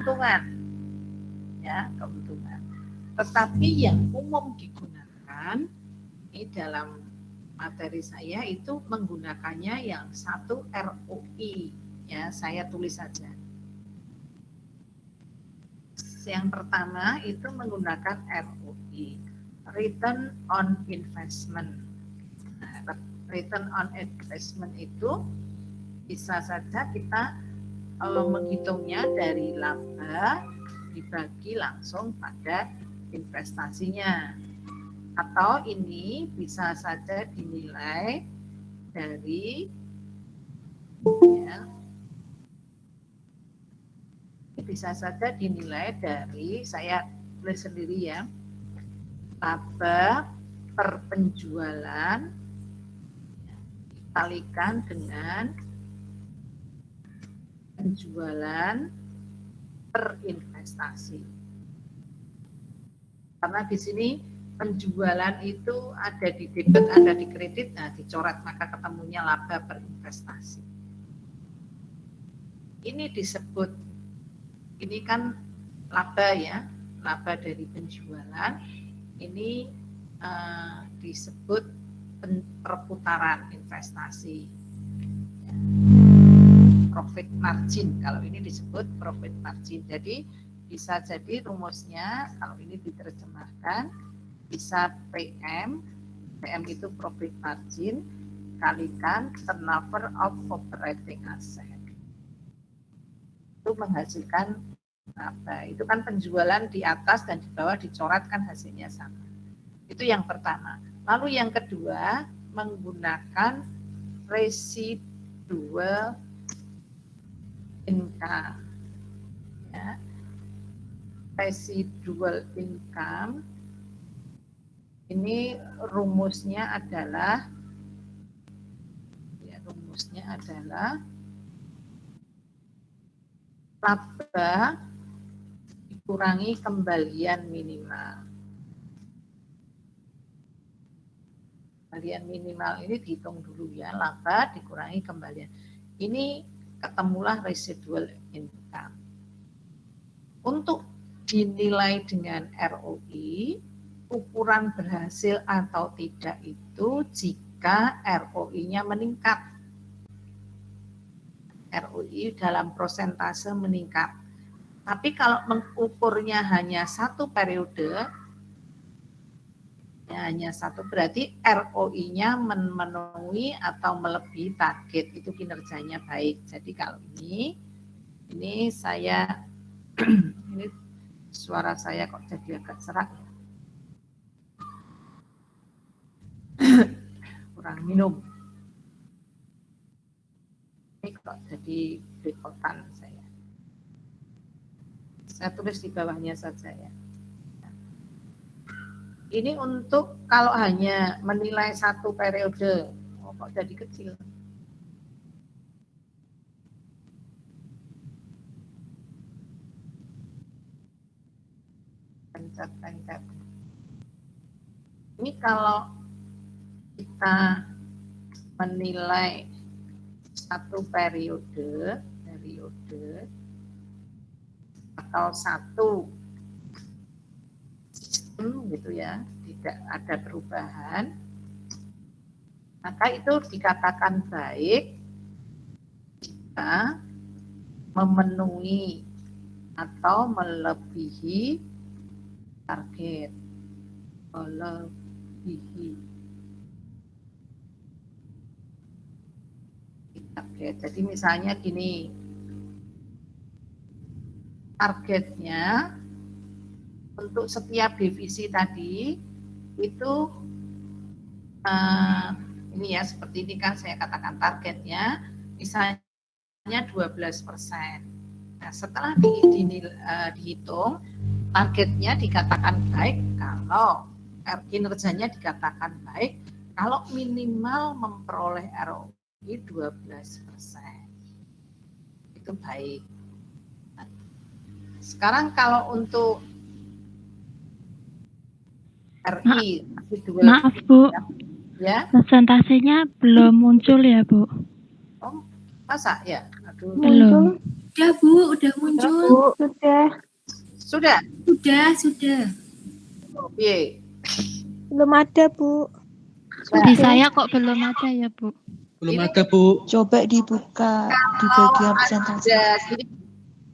keuntungan, ya keuntungan. Tetapi yang umum digunakan ini dalam materi saya itu menggunakannya yang satu ROI, ya saya tulis saja. Yang pertama itu menggunakan ROI, Return on Investment. Nah, Return on Investment itu bisa saja kita menghitungnya dari laba dibagi langsung pada investasinya, atau ini bisa saja dinilai dari ya, bisa saja dinilai dari, saya tulis sendiri ya, laba per penjualan dikalikan dengan penjualan per investasi. Karena di sini penjualan itu ada di debit, ada di kredit, nah dicoret, maka ketemunya laba per investasi. Ini disebut, ini kan laba ya, laba dari penjualan, ini disebut perputaran investasi. Profit margin, kalau ini disebut profit margin. Jadi bisa jadi rumusnya kalau ini diterjemahkan bisa PM itu profit margin kalikan turnover of operating asset. Itu menghasilkan apa? Itu kan penjualan di atas dan di bawah dicoret kan hasilnya sama. Itu yang pertama. Lalu yang kedua menggunakan residual income. Ya. Residual income ini rumusnya adalah laba dikurangi kembalian minimal. Kembalian minimal ini dihitung dulu ya, laba dikurangi kembalian. Ini ketemulah residual income. Untuk dinilai dengan ROI, ukuran berhasil atau tidak itu jika ROI-nya meningkat. ROI dalam prosentase meningkat. Tapi kalau mengukurnya hanya satu periode, ya hanya satu, berarti ROI-nya memenuhi atau melebihi target, itu kinerjanya baik. Jadi kalau ini saya ini suara saya kok jadi agak serak ya. Kurang minum. Ini kok jadi belepotan saya. Saya tulis di bawahnya saja ya. Ini untuk kalau hanya menilai satu periode, kok jadi kecil. Pencet. Ini kalau kita menilai satu periode atau satu sistem gitu ya, tidak ada perubahan, maka itu dikatakan baik jika memenuhi atau melebihi target. Jadi misalnya gini, targetnya untuk setiap divisi tadi itu ini ya, seperti ini kan saya katakan targetnya misalnya 12%. Nah, setelah dihitung, targetnya dikatakan baik kalau kinerjanya dikatakan baik kalau minimal memperoleh ROI 12%. Itu baik. Nah, sekarang kalau untuk RI, maaf Bu, ya, presentasenya belum muncul ya Bu? Oh, masa ya? Aduh. Belum. Sudah Bu, udah muncul. Sudah. Sudah. Oke. Belum ada, Bu. Di saya kok belum ada ya, Bu? Belum ada, Bu. Coba dibuka di bagian presentasi.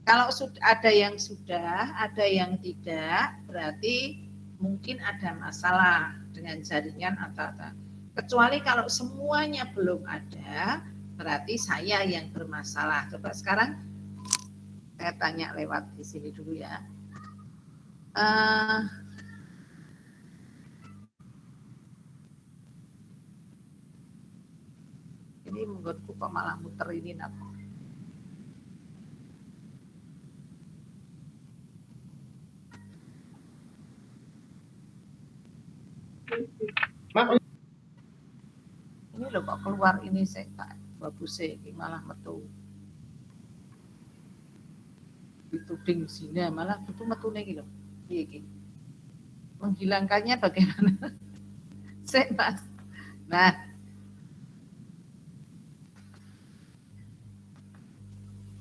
Kalau sudah ada yang sudah, ada yang tidak, berarti mungkin ada masalah dengan jaringan atau apa. Kecuali kalau semuanya belum ada, berarti saya yang bermasalah. Coba sekarang saya tanya lewat di sini dulu ya. Ini menurutku kok malah muter ini apa? Ini loh kok keluar ini saya tak babuse ini malah metu. Dituding zina malah itu metune iki lho. Piye iki? Menghilangkannya bagaimana? Saya Mas. Nah,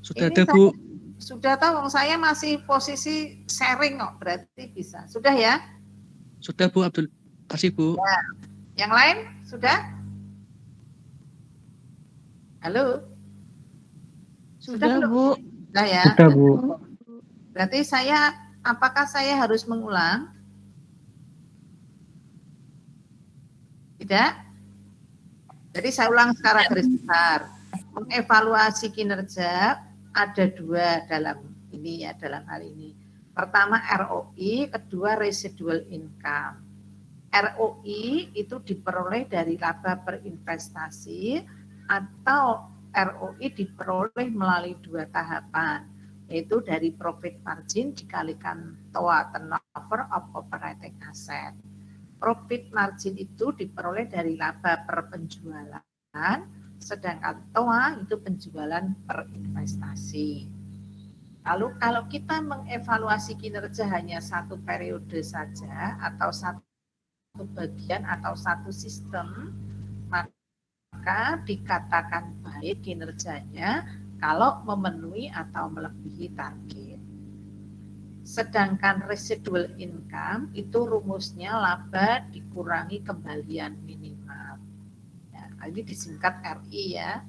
sudah ada, Bu. Sudah tahu saya masih posisi sharing kok, berarti bisa. Sudah ya? Sudah, Bu Abdul. Kasih, Bu. Ya. Yang lain sudah? Halo? Sudah, Bu. Sudah ya? Sudah, Bu. Berarti apakah saya harus mengulang? Tidak? Jadi saya ulang secara garis besar. Mengevaluasi kinerja ada dua dalam ini ya, dalam hal ini. Pertama ROI, kedua residual income. ROI itu diperoleh dari laba per investasi atau ROI diperoleh melalui dua tahapan, yaitu dari profit margin dikalikan TOA, turnover of operating asset. Profit margin itu diperoleh dari laba per penjualan, sedangkan TOA itu penjualan per investasi. Lalu kalau kita mengevaluasi kinerja hanya satu periode saja atau satu bagian atau satu sistem, maka dikatakan baik kinerjanya kalau memenuhi atau melebihi target. Sedangkan residual income itu rumusnya laba dikurangi kembalian minimal. Ya, ini disingkat RI ya.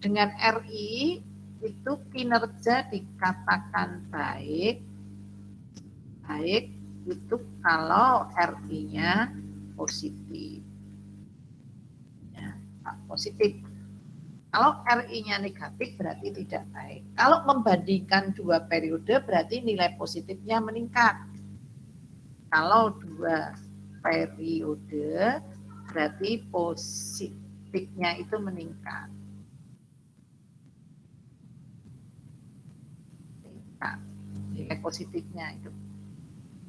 Dengan RI itu kinerja dikatakan baik itu kalau RI-nya positif. Ya, positif. Kalau RI-nya negatif berarti tidak baik. Kalau membandingkan dua periode berarti nilai positifnya meningkat. Kalau dua periode berarti positifnya itu meningkat. Nilai positifnya itu.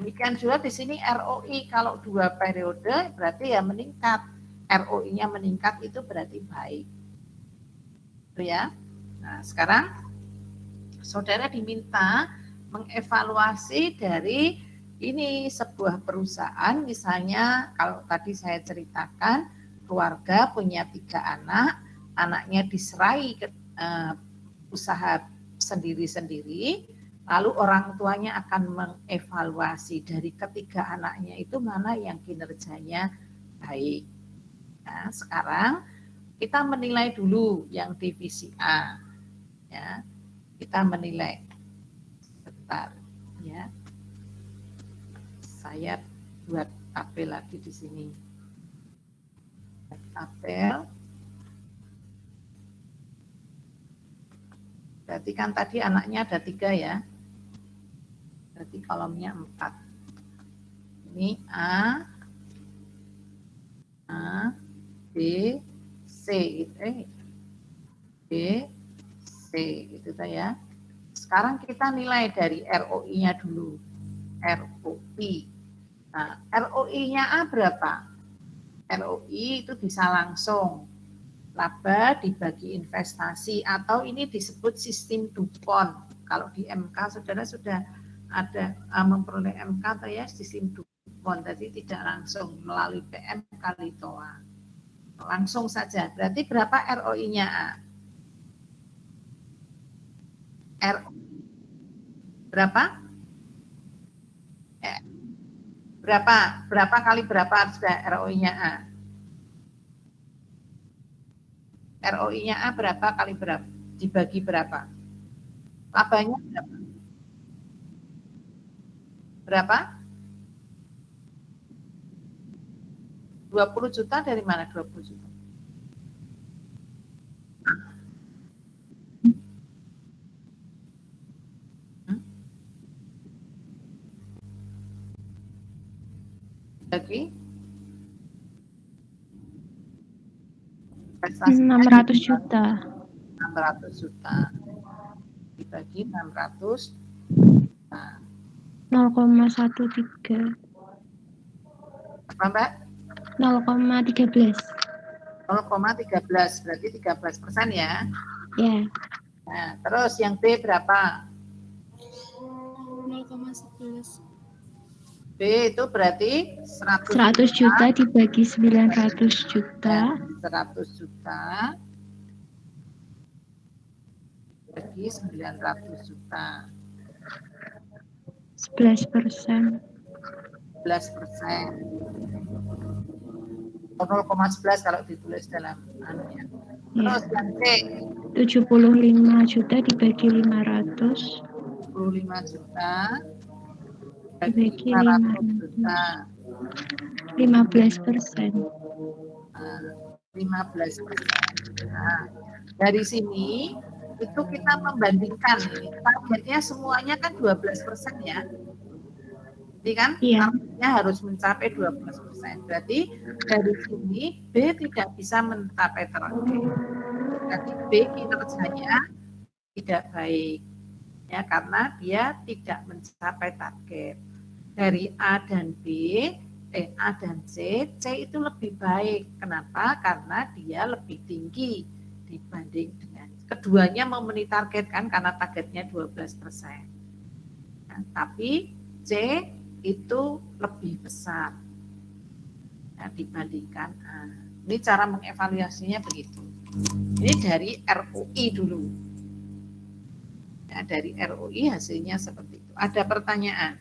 Demikian juga di sini ROI kalau dua periode berarti ya meningkat. ROI-nya meningkat itu berarti baik. Ya. Nah, sekarang saudara diminta mengevaluasi dari ini sebuah perusahaan, misalnya kalau tadi saya ceritakan keluarga punya 3 anak, anaknya diserai ke usaha sendiri-sendiri, lalu orang tuanya akan mengevaluasi dari ketiga anaknya itu mana yang kinerjanya baik. Nah, sekarang kita menilai dulu yang divisi A, ya. Kita menilai, bentar, ya. Saya buat tabel lagi di sini. Tabel. Berarti kan tadi anaknya ada 3 ya. Berarti kolomnya 4. Ini A, B, C, B, C, itu ya. Sekarang kita nilai dari ROI-nya dulu. ROI. Nah, ROI-nya A berapa? ROI itu bisa langsung laba dibagi investasi atau ini disebut sistem DuPont. Kalau di MK saudara sudah ada memperoleh MK atau ya sistem DuPont, jadi tidak langsung melalui PM kali TOA. Langsung saja. Berarti berapa ROI-nya A? berapa? Berapa kali berapa sudah ROI-nya A? ROI-nya A berapa kali berapa? Dibagi berapa? Labanya berapa? Berapa? 20 juta dari mana 20 juta? Bagi 600 juta. 600 juta dibagi 600 juta. 0,13. Apa Mbak? 0,13. 0,13 berarti 13% ya. Ya. Nah, terus yang B berapa? 0,11. B itu berarti 100 juta dibagi 900 juta. 100 juta bagi 900 juta. 11%. 11%. 0,11 kalau ditulis dalam anunya. Ya. Terus yang C 75 juta dibagi 500. 25 juta Dibagi 500 juta. 15%. 15%. Nah, dari sini itu kita membandingkan ini. Targetnya semuanya kan 12% ya. Jadi kan Iya. targetnya harus mencapai 12%. Berarti dari sini B tidak bisa mencapai target. Berarti B kinerjanya tidak baik. Ya, karena dia tidak mencapai target. Dari A dan A dan C itu lebih baik. Kenapa? Karena dia lebih tinggi dibanding dengan keduanya memenuhi target kan, karena targetnya 12%. Nah, tapi C itu lebih besar dibandingkan A. Ini cara mengevaluasinya begitu. Ini dari ROI dulu. Ya, dari ROI hasilnya seperti itu. Ada pertanyaan?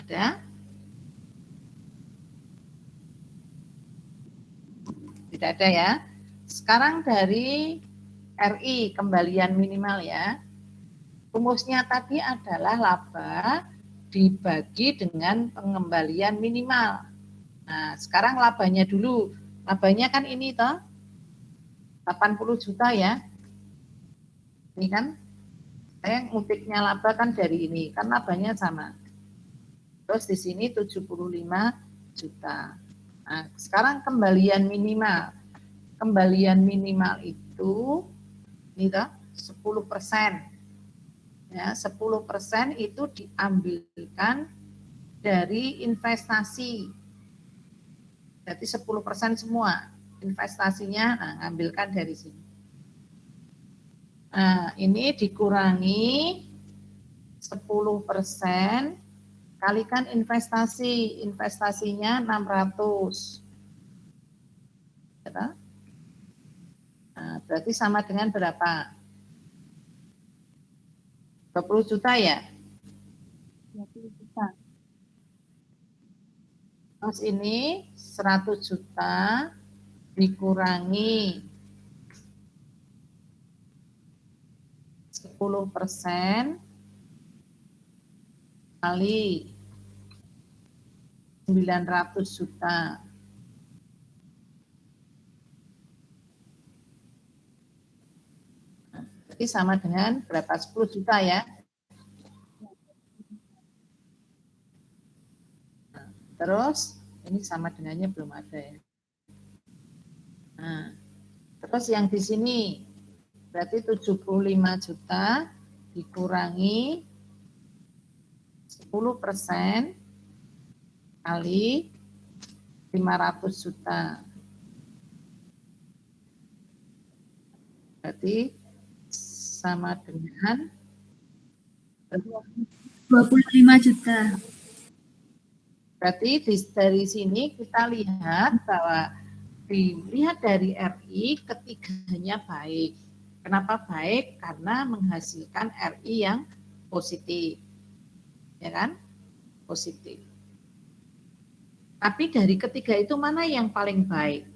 Ada? Tidak ada ya. Sekarang dari RI, kembalian minimal ya. Rumusnya tadi adalah laba dibagi dengan pengembalian minimal. Nah, sekarang labanya dulu. Labanya kan ini toh 80 juta ya. Ini kan saya ngutipnya laba kan dari ini, kan labanya sama. Terus di sini 75 juta. Nah, sekarang kembalian minimal. Kembalian minimal itu ini toh 10%. Ya, 10% itu diambilkan dari investasi. Jadi 10% semua investasinya, nah, ngambilkan dari sini. Nah, ini dikurangi 10%, kalikan investasi. Investasinya 600. Nah, berarti sama dengan berapa? 20 juta ya? 20 juta. Terus ini 100 juta dikurangi 10% kali 900 juta. Jadi sama dengan berapa? 10 juta ya. Terus ini sama dengannya belum ada ya. Nah, terus yang di sini berarti 75 juta dikurangi 10% kali 500 juta. Berarti sama dengan 25 juta. Berarti dari sini kita lihat bahwa dilihat dari RI ketiganya baik. Kenapa baik? Karena menghasilkan RI yang positif. Ya kan? Positif. Tapi dari ketiga itu mana yang paling baik?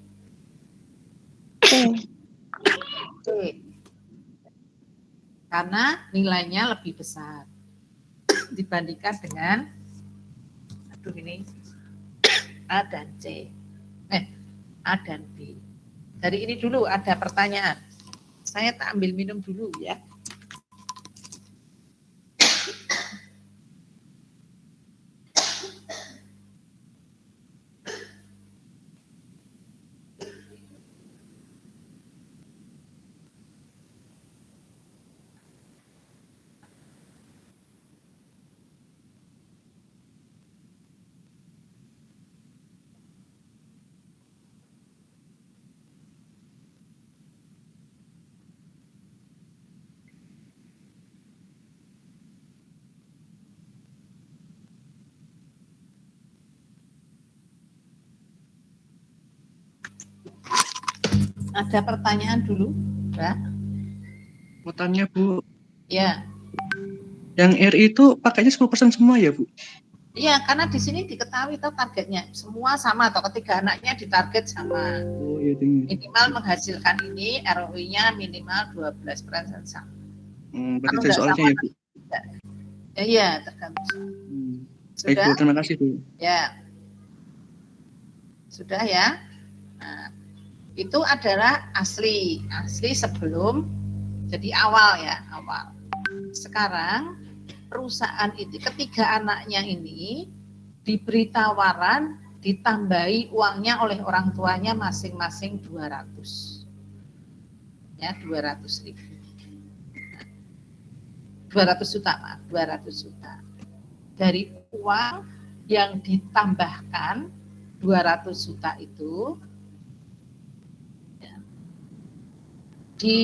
C. Karena nilainya lebih besar dibandingkan dengan A dan C. A dan B. Dari ini dulu ada pertanyaan. Saya tak ambil minum dulu ya. Ada pertanyaan dulu, Mbak? Mau tanya Bu, Ya. yang RI itu pakainya 10% semua ya Bu? Iya, karena di sini diketahui toh targetnya semua sama atau ketiga anaknya ditarget sama. Oh iya tinggi. Minimal menghasilkan ini ROI-nya minimal 12% sama. Berarti dari soalnya ya Bu? Ya, iya, tergantung. Baik Bu, terima kasih Bu. Ya. Sudah ya. Nah, itu adalah asli sebelum jadi awal ya, awal. Sekarang perusahaan itu ketiga anaknya ini diberi tawaran ditambahi uangnya oleh orang tuanya masing-masing 200. Ya, 200.000. 200 juta, maaf, 200 juta. Dari uang yang ditambahkan 200 juta itu ya, di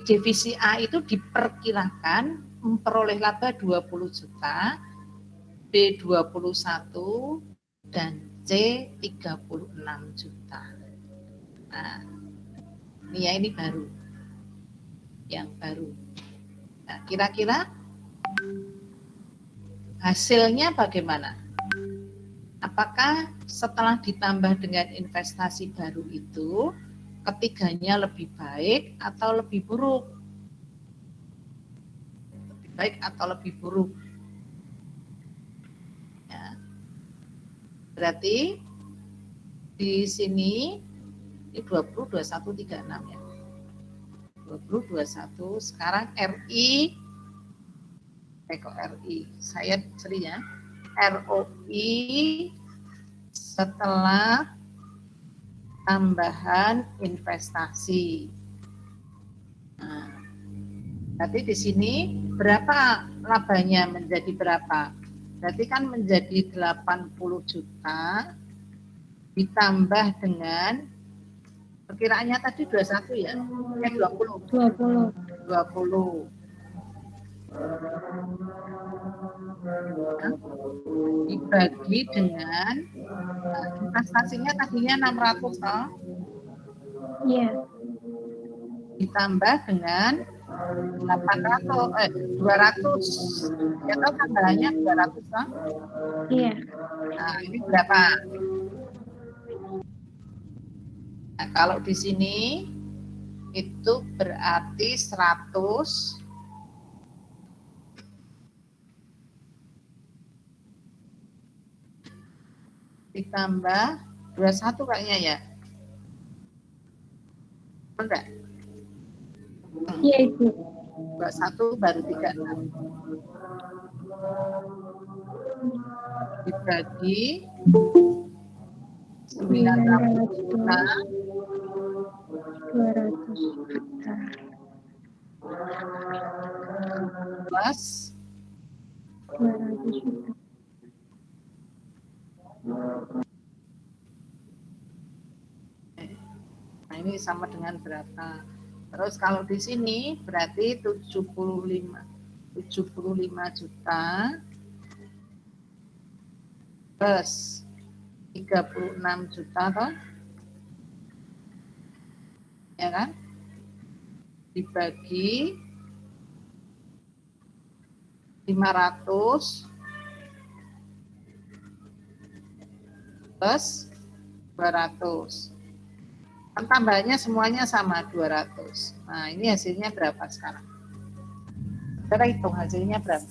divisi A itu diperkirakan memperoleh laba 20 juta, B 21, dan C 36 juta. Nah, ini ya, ini baru. Yang baru. Nah, kira-kira hasilnya bagaimana? Apakah setelah ditambah dengan investasi baru itu, ketiganya lebih baik atau lebih buruk? Lebih baik atau lebih buruk? Ya. Berarti di sini ini 20, 21, 36 ya. 20, 21, sekarang RI, kok RI? Saya seri ya. ROI setelah tambahan investasi. Nah, berarti di sini berapa labanya menjadi berapa? Berarti kan menjadi 80 juta ditambah dengan perkiraannya tadi 21 ya? 20. 20. Dibagi dengan investasinya tadinya 600 toh? Iya. Ditambah dengan 200. Ya tahu tambahannya 200 toh? Iya. Nah, ini berapa? Nah, kalau di sini itu berarti 100 ditambah 21 kayaknya ya. Enggak? Iya Ibu. 21 baru 36. Dibagi 900 juta. 200 juta. Plus 200 juta. Nah, ini sama dengan berapa? Terus kalau di sini berarti 75 juta plus 36 juta toh? ya kan, dibagi 500 plus 200. Kan tambahnya semuanya sama 200. Nah, ini hasilnya berapa sekarang? Kita hitung hasilnya berapa.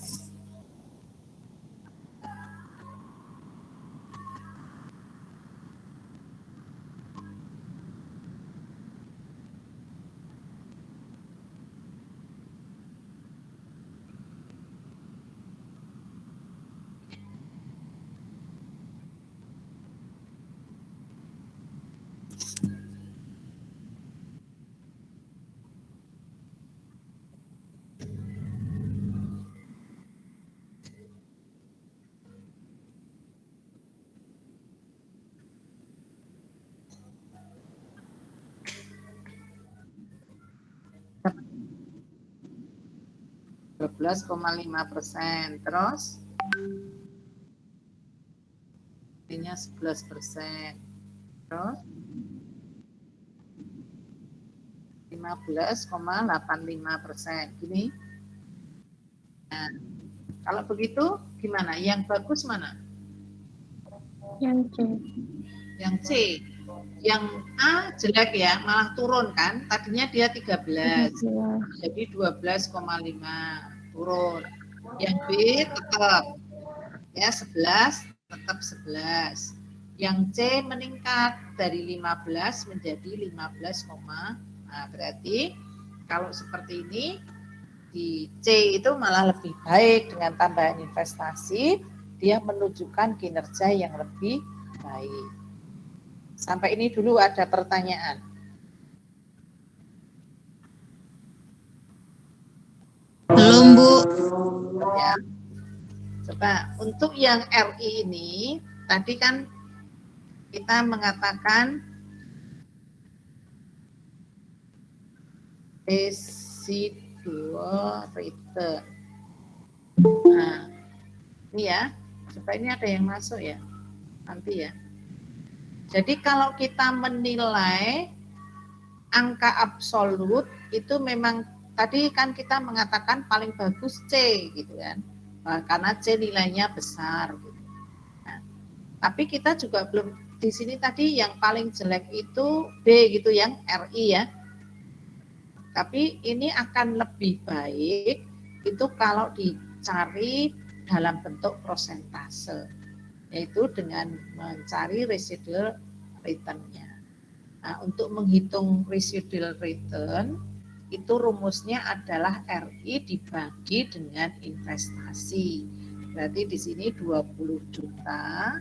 12,5%. Terus ini 11%. Terus 15,85%. Gini. Nah, kalau begitu gimana? Yang bagus mana? Yang C. Yang C. Yang A jelek ya, malah turun kan? Tadinya dia 13. Jadi 12,5 turun. Yang B tetap ya 11, tetap 11. Yang C meningkat dari 15 menjadi 15, nah berarti kalau seperti ini di C itu malah lebih baik dengan tambahan investasi, dia menunjukkan kinerja yang lebih baik. Sampai ini dulu ada pertanyaan. Belum, Bu. Ya. Coba untuk yang RI ini, tadi kan kita mengatakan residual return. Nah, ini ya. Coba ini ada yang masuk ya. Nanti ya. Jadi kalau kita menilai angka absolut itu memang tadi kan kita mengatakan paling bagus C gitu kan, karena C nilainya besar. Gitu. Nah, tapi kita juga belum di sini tadi yang paling jelek itu B gitu yang RI ya. Tapi ini akan lebih baik itu kalau dicari dalam bentuk prosentase. Yaitu dengan mencari residual return-nya. Nah, untuk menghitung residual return, itu rumusnya adalah RI dibagi dengan investasi. Berarti di sini 20 juta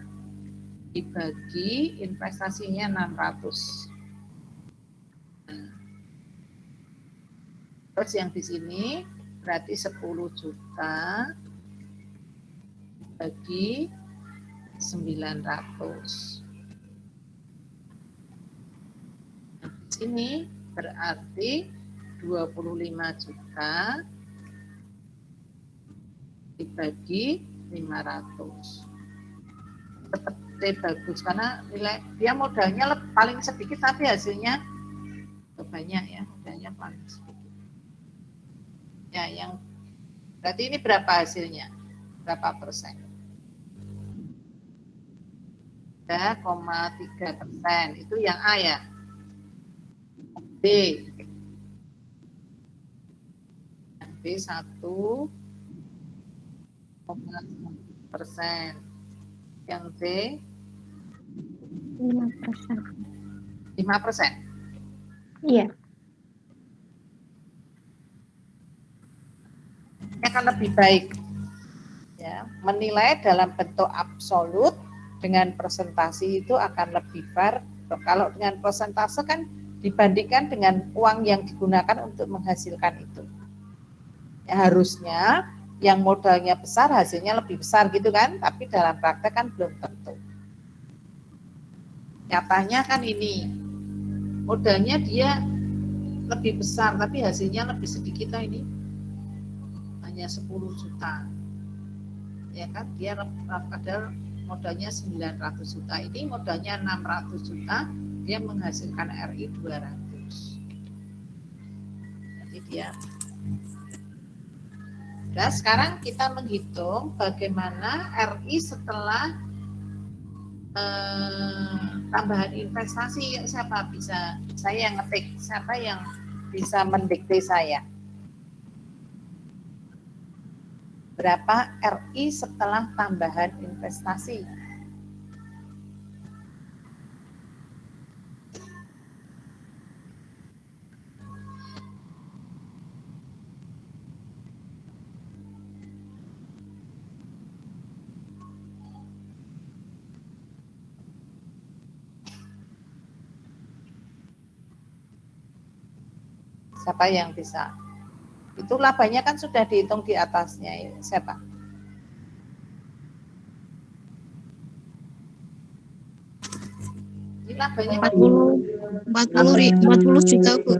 dibagi investasinya 600. Nah, terus yang di sini berarti 10 juta bagi 900. Nah, di sini berarti 25 juta dibagi 500. Tetap bagus karena nilai dia modalnya paling sedikit tapi hasilnya banyak ya, modalnya paling sedikit. Ya, yang berarti ini berapa hasilnya? Berapa persen? 3,3%. Itu yang A ya. B. B 1,1%. Yang C 5%. 5%. Iya. Ini akan lebih baik. Ya, menilai dalam bentuk absolut dengan presentasi itu akan lebih fair. Kalau dengan persentase kan dibandingkan dengan uang yang digunakan untuk menghasilkan itu. Ya, harusnya yang modalnya besar hasilnya lebih besar gitu kan, tapi dalam praktek kan belum tentu. Nyatanya kan ini modalnya dia lebih besar tapi hasilnya lebih sedikit ini. Hanya 10 juta. Ya kan, dia padahal modalnya 900 juta, ini modalnya 600 juta, dia menghasilkan RI 200. Nanti dia. Nah, sekarang kita menghitung bagaimana RI setelah tambahan investasi. Siapa bisa? Saya yang ngetik. Siapa yang bisa mendikte saya? Berapa RI setelah tambahan investasi? Siapa yang bisa? Itu labanya kan sudah dihitung di atasnya. Siapa? Ini labanya kan 40 juta, Bu.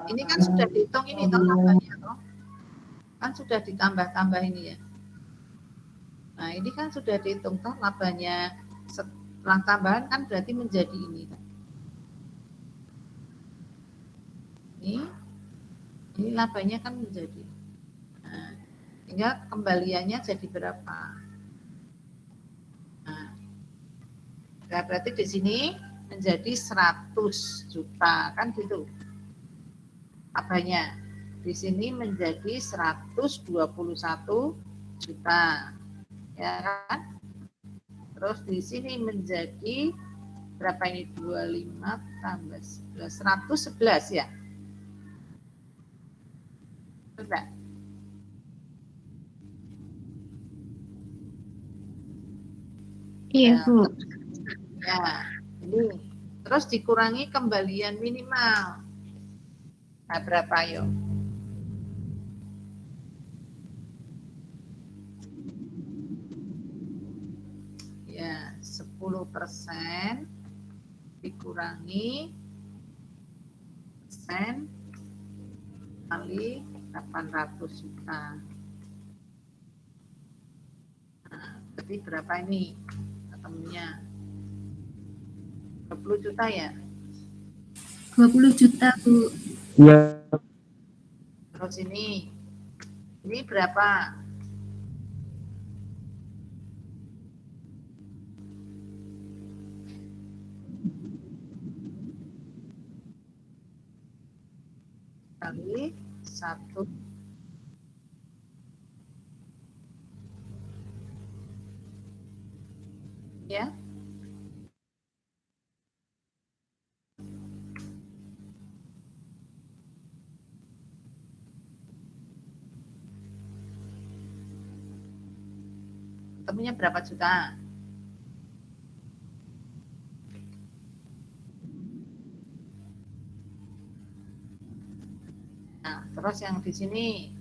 ini kan sudah dihitung ini toh labanya toh. Kan sudah ditambah-tambah ini ya. Nah, ini kan sudah dihitung toh labanya setelah tambahan kan berarti menjadi ini. Ini labanya kan menjadi. Nah, sehingga kembaliannya jadi berapa? Nah, berarti di sini menjadi 100 juta kan gitu. Labanya di sini menjadi 121 juta. Ya kan? Terus di sini menjadi berapa ini? 25 tambah 11, 111 ya. Enggak. Iya, Bu. Ya, ini. Terus dikurangi kembalian minimal. Nah, berapa yuk? Ya, 10% dikurangi persen kali 800 juta. Nah, berarti berapa ini ketemunya? 20 juta ya? 20 juta, Bu. Iya. Terus ini berapa? Kali 1 ya. Ketemunya berapa juta? Nah, terus yang di sini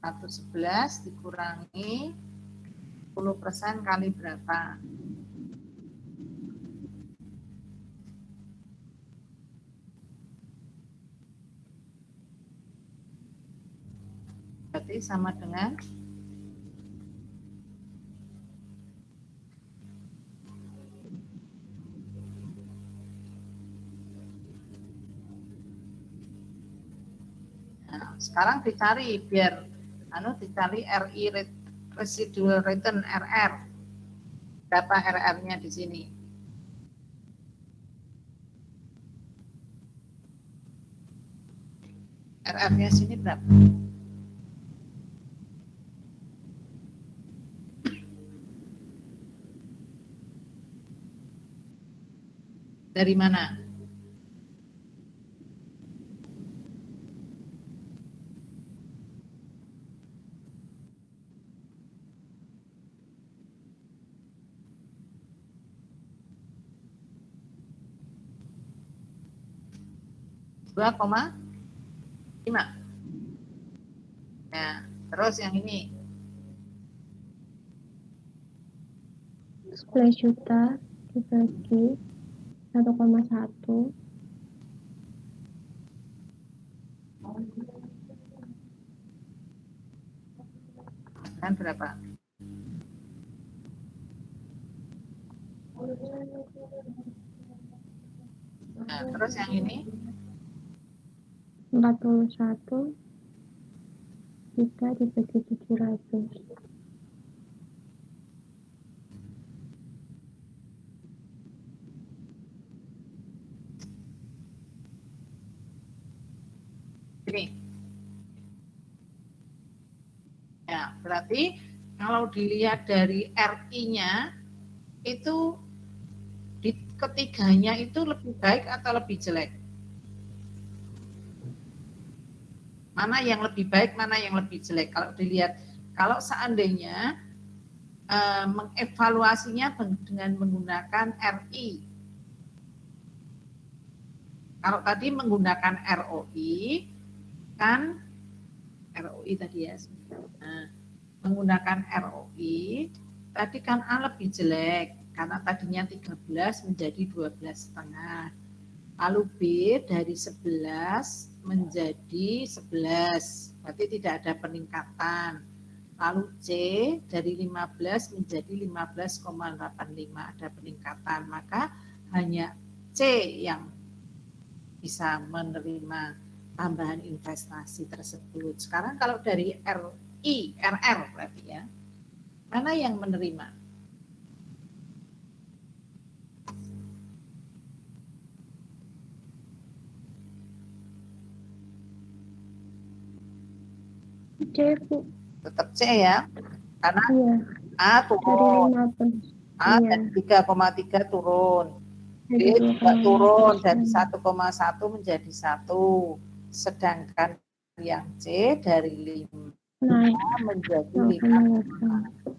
111 dikurangi 10% kali berapa? Berarti sama dengan sekarang dicari biar dicari RI residual return RR. Berapa RR-nya di sini? RR-nya sini berapa? Dari mana? Dua koma 5. Ya, terus yang ini 11 juta dibagi 1,1. kan berapa? Nah, terus yang ini 41 juta dibagi 700. Ini. Ya, berarti kalau dilihat dari RI-nya itu di ketiganya itu lebih baik atau lebih jelek? Mana yang lebih baik, mana yang lebih jelek? Kalau dilihat, kalau seandainya mengevaluasinya dengan menggunakan RI. Kalau tadi menggunakan ROI, kan ROI tadi ya. Nah, menggunakan ROI, tadi kan A lebih jelek, karena tadinya 13 menjadi 12,5. Lalu B dari 11 menjadi 11, berarti tidak ada peningkatan. Lalu C dari 15 menjadi 15,85, ada peningkatan. Maka hanya C yang bisa menerima tambahan investasi tersebut. Sekarang kalau dari RR berarti ya, mana yang menerima? C, Bu. Tetap C ya, karena Iya. A Dari turun, 15. A Iya. dari 3,3 turun, B Dari juga turun dari 2,5%. 1,1 menjadi 1, sedangkan yang C dari 5 Naik menjadi 0,8. 5.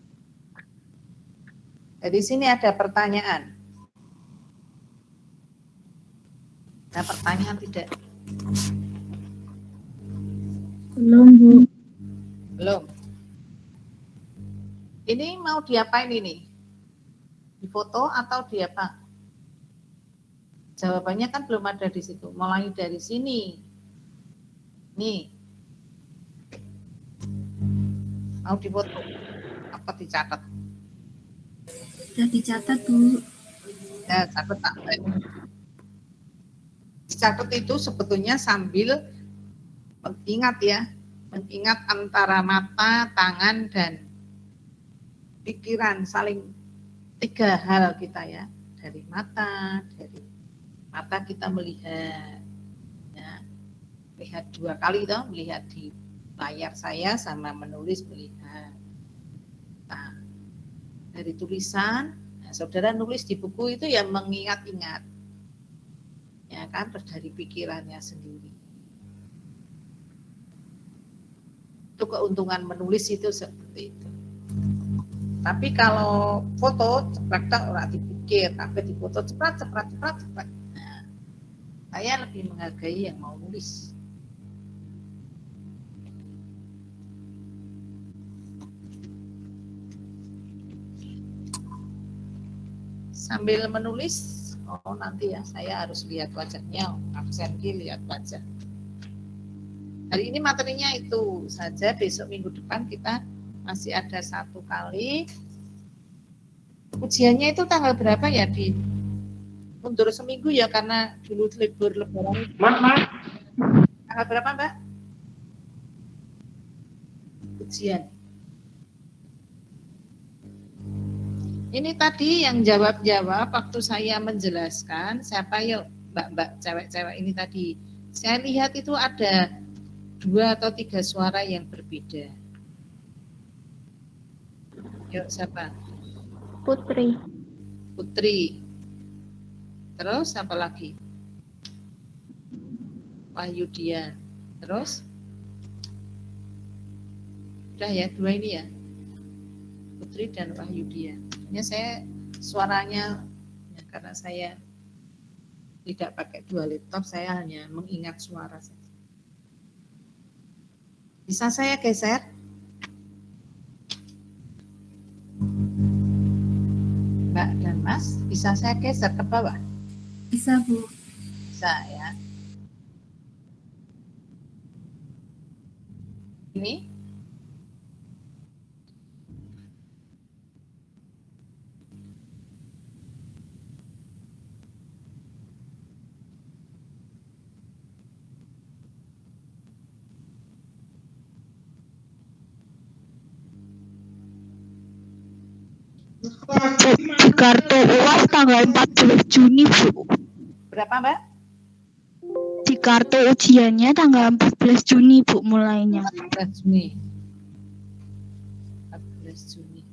Jadi sini ada pertanyaan. Ada pertanyaan tidak? Belum, Bu. Belum. Ini mau diapain ini? Difoto atau diapa? Jawabannya kan belum ada di situ. Mulai dari sini. Nih. Mau difoto apa dicatat? Sudah dicatat, Bu. Ya, catat tak. Dicatat itu sebetulnya sambil mengingat ya. Mengingat antara mata, tangan, dan pikiran, saling 3 hal kita ya. Dari mata kita melihat ya, melihat 2 kali toh, melihat di layar saya sama menulis melihat. Nah, dari tulisan, nah, saudara nulis di buku itu ya mengingat-ingat ya kan, terus dari pikirannya sendiri. Itu keuntungan menulis itu seperti itu. Tapi kalau foto cepat orang dipikir, tapi di foto cepat. Nah, saya lebih menghargai yang mau nulis. Sambil menulis, oh nanti ya saya harus lihat wajahnya, absen lihat wajah. Hari ini materinya itu saja, besok minggu depan kita masih ada 1 kali. Ujiannya itu tanggal berapa ya? Di mundur seminggu ya karena dulu libur lebaran. Mas. Tanggal berapa, Mbak? Ujian. Ini tadi yang jawab-jawab waktu saya menjelaskan, siapa yuk mbak-mbak cewek-cewek ini tadi. Saya lihat itu ada 2 atau 3 suara yang berbeda. Yuk siapa? Putri. Putri. Terus apa lagi? Wahyudia. Terus? Udah ya, 2 ini ya. Putri dan Wahyudia. Ya saya suaranya ya, karena saya tidak pakai 2 laptop, saya hanya mengingat suara saja. Bisa saya geser? Mbak dan Mas, bisa saya geser ke bawah? Bisa, Bu. Bisa ya. Ini Di kartu UAS tanggal 14 Juni, Bu. Berapa, Mbak? Di kartu ujiannya tanggal 14 Juni, Bu, mulainya. 14 Juni. 14 Juni.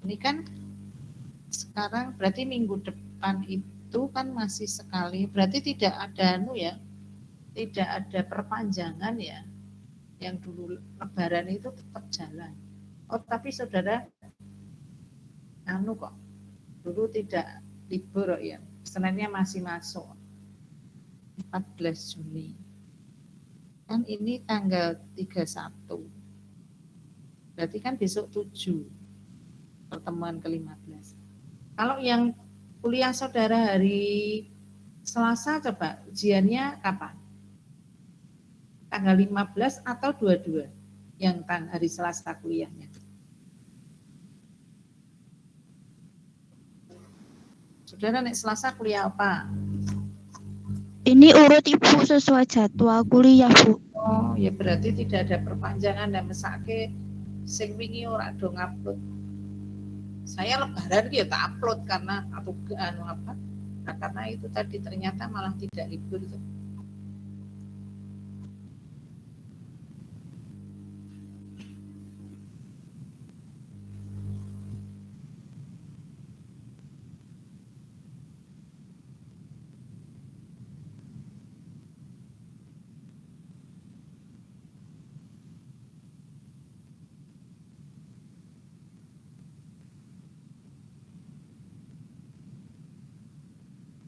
Ini kan sekarang berarti minggu depan itu kan masih sekali. Berarti tidak ada tidak ada perpanjangan ya. Yang dulu Lebaran itu tetap jalan. Oh, tapi saudara kok dulu tidak libur ya. Seninnya masih masuk. 14 Juni. Kan ini tanggal 31. Berarti kan besok 7. Pertemuan ke-15. Kalau yang kuliah saudara hari Selasa coba ujiannya kapan? Tanggal 15 atau 22 yang hari Selasa kuliahnya? Saudara nek Selasa kuliah apa? Ini urut Ibu sesuai jadwal kuliah, Bu. Oh, ya berarti tidak ada perpanjangan dan mesake sing wingi ora do ngupload. Saya Lebaran ya tak upload karena nah, karena itu tadi ternyata malah tidak libur itu.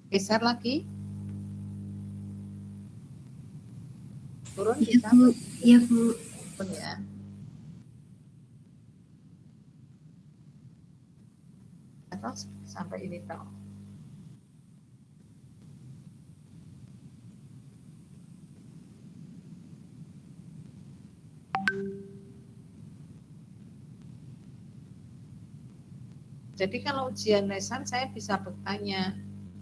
Geser lagi. Turun Iya, kita. Bu. Iya, Bu. Turun ya. Atau sampai ini toh. Jadi kalau ujian lesan saya bisa bertanya,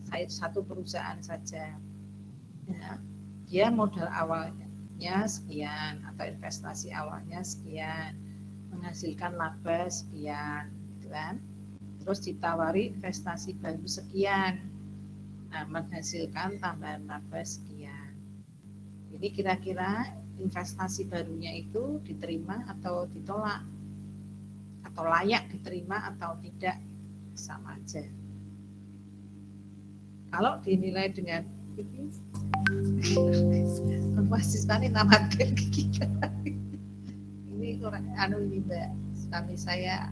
saya satu perusahaan saja, ya, dia modal awalnya sekian atau investasi awalnya sekian, menghasilkan laba sekian, gitu kan? Terus ditawari investasi baru sekian, nah, menghasilkan tambahan laba sekian. Jadi kira-kira investasi barunya itu diterima atau ditolak? Atau layak diterima atau tidak, sama aja. Kalau dinilai dengan ini mahasiswa ini namatkan kita. Ini kurang ini Mbak, kami saya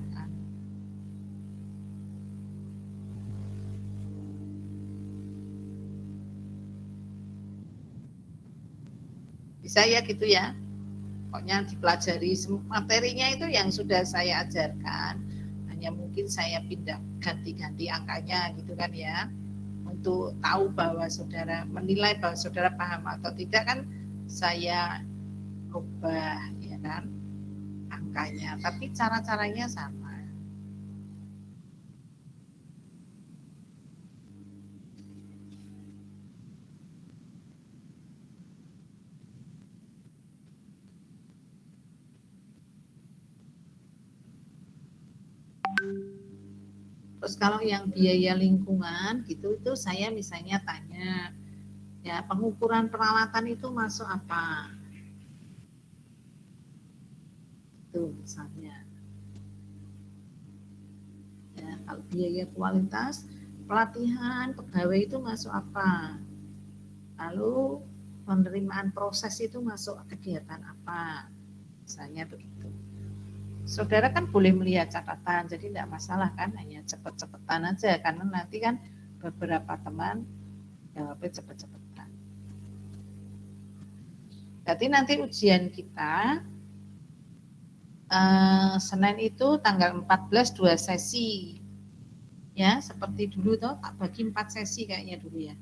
bisa ya gitu ya. Pokoknya dipelajari materinya itu yang sudah saya ajarkan, hanya mungkin saya pindah ganti-ganti angkanya gitu kan ya, untuk tahu bahwa saudara menilai bahwa saudara paham atau tidak kan saya ubah ya kan angkanya, tapi cara-caranya sama. Terus kalau yang biaya lingkungan gitu itu saya misalnya tanya, ya pengukuran peralatan itu masuk apa? Itu misalnya. Ya, kalau biaya kualitas, pelatihan pegawai itu masuk apa? Lalu penerimaan proses itu masuk kegiatan apa? Misalnya begitu. Saudara kan boleh melihat catatan, jadi tidak masalah kan, hanya cepet-cepetan aja, karena nanti kan beberapa teman jawabnya cepet-cepetan. Berarti nanti ujian kita Senin itu tanggal 14 2 sesi, ya seperti dulu toh, tak bagi 4 sesi kayaknya dulu ya.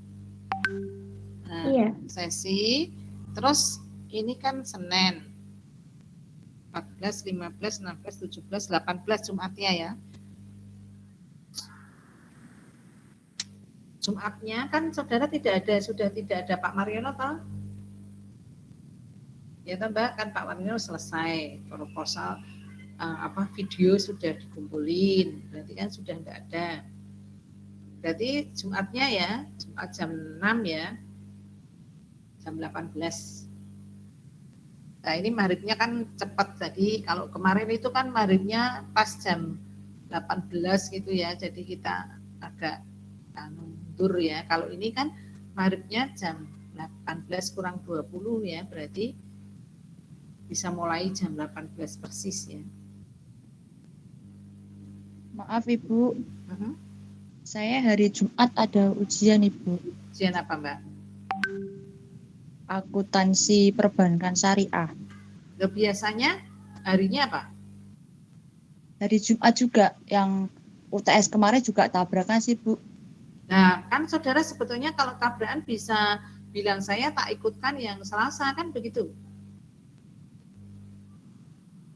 Nah, Iya. Sesi, terus ini kan Senin 14, 15, 16, 17, 18 Jumatnya ya. Jumatnya kan saudara sudah tidak ada Pak Mariono toh? Ya toh Mbak, kan Pak Mariono selesai proposal video sudah dikumpulin, berarti kan sudah enggak ada. Berarti Jumatnya ya, Jumat jam 6 ya, jam 18. Nah ini maghribnya kan cepat, jadi kalau kemarin itu kan maghribnya pas jam 18 gitu ya, jadi kita agak mundur ya. Kalau ini kan maghribnya jam 18 kurang 20 ya, berarti bisa mulai jam 18 persis ya. Maaf Ibu, saya hari Jumat ada ujian Ibu. Ujian apa Mbak? Akuntansi perbankan syariah. Biasanya harinya apa? Hari Jumat juga, yang UTS kemarin juga tabrakan sih Bu. Nah kan saudara sebetulnya kalau tabrakan bisa bilang saya tak ikutkan yang Selasa kan begitu?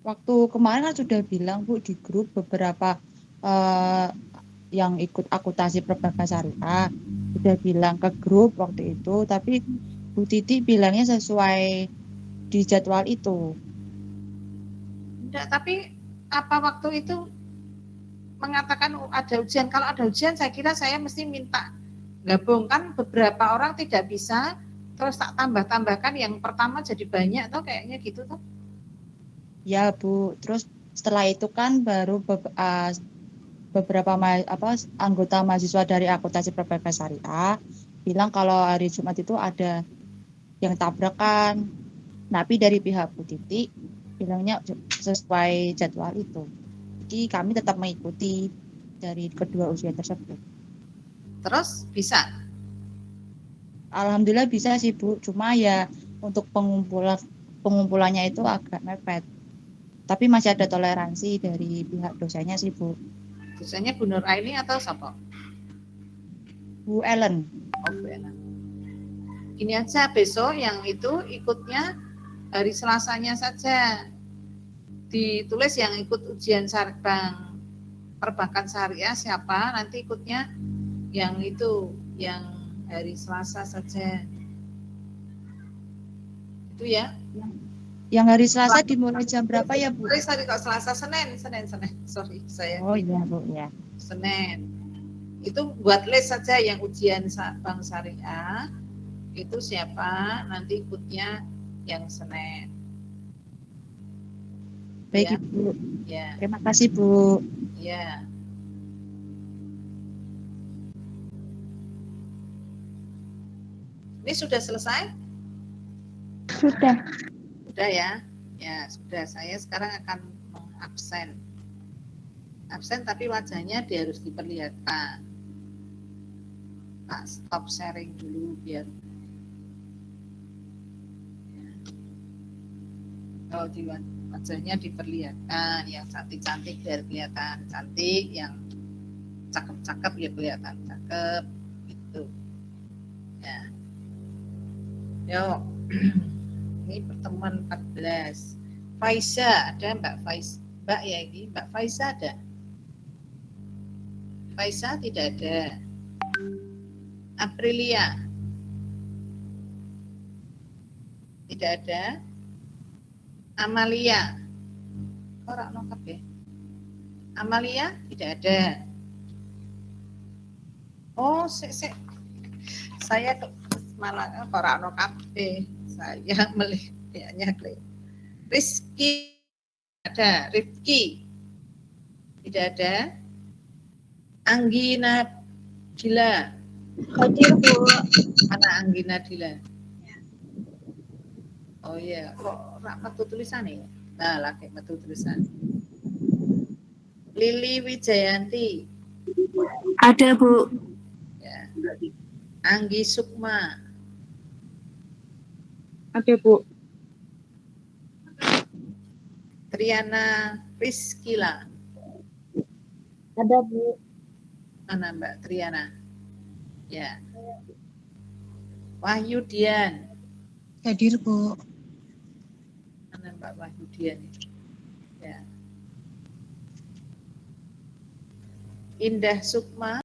Waktu kemarin kan sudah bilang Bu di grup beberapa yang ikut akuntansi perbankan syariah sudah bilang ke grup waktu itu, tapi Bu Titi bilangnya sesuai di jadwal itu. Enggak, tapi apa waktu itu mengatakan ada ujian? Kalau ada ujian saya kira saya mesti minta gabung, kan beberapa orang tidak bisa, terus tak tambah-tambahkan yang pertama jadi banyak tuh kayaknya gitu tuh. Ya Bu, terus setelah itu kan baru beberapa anggota mahasiswa dari akuntansi perbankan syariah bilang kalau hari Jumat itu ada yang tabrakan, tapi dari pihak Bu Titi bilangnya sesuai jadwal itu. Jadi kami tetap mengikuti dari kedua ujian tersebut. Terus bisa? Alhamdulillah bisa sih Bu, cuma ya untuk pengumpulannya itu agak mepet. Tapi masih ada toleransi dari pihak dosennya sih Bu. Dosennya Bu Nur Aini atau siapa? Bu Ellen. Oh Bu Ellen. Ini aja besok yang itu ikutnya hari Selasanya saja. Ditulis yang ikut ujian perbankan syariah siapa, nanti ikutnya yang itu, yang hari Selasa saja. Itu ya. Yang hari Selasa dimulai jam berapa ya Bu? Sorry kok Selasa, Senin. Sorry saya. Oh iya Bu ya. Senin. Itu buat list saja yang ujian bank syariah. Itu siapa, nanti ikutnya yang Senin. Baik Ya. Ibu. Ya. Terima kasih Bu. Ya. Ini sudah selesai? Sudah. Sudah ya? Ya, sudah. Saya sekarang akan mengabsen. Absen tapi wajahnya dia harus diperlihatkan. Nah, stop sharing dulu biar kalau di wajahnya diperlihatkan, yang cantik-cantik biar kelihatan cantik, yang cakep-cakep ya kelihatan cakep gitu ya. Yuk. Ini pertemuan 14. Faiza ada Mbak Faiza? Mbak ya ini Mbak Faiza ada? Faiza tidak ada. Aprilia tidak ada. Amalia orang lengkap ya. Amalia tidak ada. Oh saya malah orang lengkap saya melihatnya. Rizky ada. Rifki tidak ada. Anggi Nabila Hadir Bu. mana Anggi Nabila? Oh iya, kok metu tulisan ya? Nah, lagi metu tulisan. Lili Wijayanti. Ada Bu. Ya. Anggi Sukma. Ada Bu. Triana Rizkila. Ada Bu. Mana Mbak Triana? Ya. Wahyu Dian. Hadir Bu. Mana Mbak Wahyu Dian itu? Ya. Indah Sukma.